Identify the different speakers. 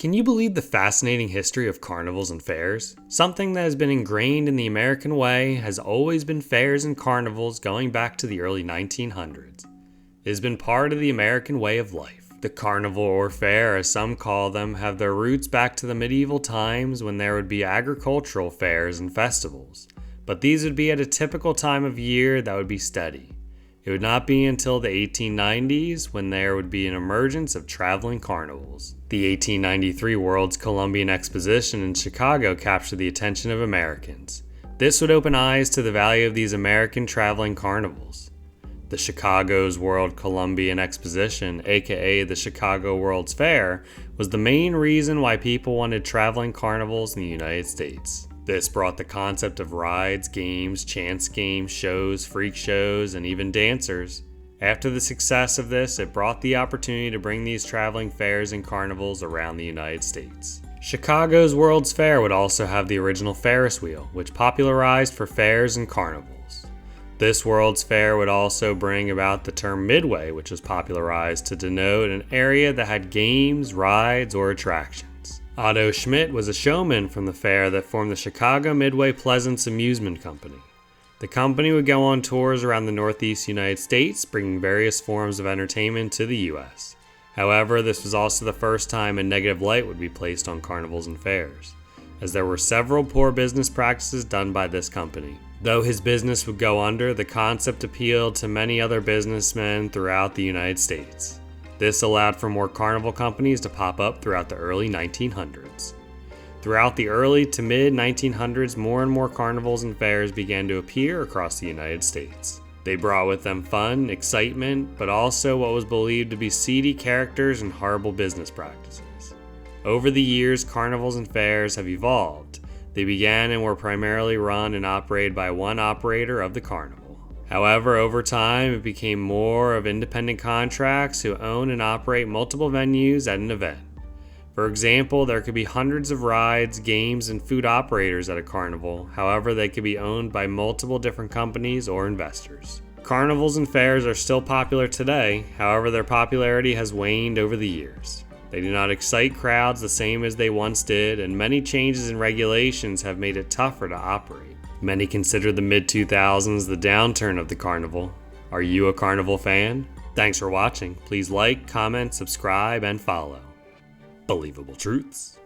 Speaker 1: Can you believe the fascinating history of carnivals and fairs? Something that has been ingrained in the American way has always been fairs and carnivals going back to the early 1900s. It has been part of the American way of life. The carnival or fair, as some call them, have their roots back to the medieval times when there would be agricultural fairs and festivals. But these would be at a typical time of year that would be steady. It would not be until the 1890s when there would be an emergence of traveling carnivals. The 1893 World's Columbian Exposition in Chicago captured the attention of Americans. This would open eyes to the value of these American traveling carnivals. The Chicago's World Columbian Exposition, aka the Chicago World's Fair, was the main reason why people wanted traveling carnivals in the United States. This brought the concept of rides, games, chance games, shows, freak shows, and even dancers. After the success of this, it brought the opportunity to bring these traveling fairs and carnivals around the United States. Chicago's World's Fair would also have the original Ferris wheel, which popularized for fairs and carnivals. This World's Fair would also bring about the term Midway, which was popularized to denote an area that had games, rides, or attractions. Otto Schmidt was a showman from the fair that formed the Chicago Midway Pleasance Amusement Company. The company would go on tours around the Northeast United States, bringing various forms of entertainment to the U.S. However, this was also the first time a negative light would be placed on carnivals and fairs, as there were several poor business practices done by this company. Though his business would go under, the concept appealed to many other businessmen throughout the United States. This allowed for more carnival companies to pop up throughout the early 1900s. Throughout the early to mid 1900s, more and more carnivals and fairs began to appear across the United States. They brought with them fun, excitement, but also what was believed to be seedy characters and horrible business practices. Over the years, carnivals and fairs have evolved. They began and were primarily run and operated by one operator of the carnival. However, over time, it became more of independent contracts who own and operate multiple venues at an event. For example, there could be hundreds of rides, games, and food operators at a carnival. However, they could be owned by multiple different companies or investors. Carnivals and fairs are still popular today. However, their popularity has waned over the years. They do not excite crowds the same as they once did, and many changes in regulations have made it tougher to operate. Many consider the mid-2000s the downturn of the carnival. Are you a carnival fan? Thanks for watching. Please like, comment, subscribe, and follow. Believable Truths.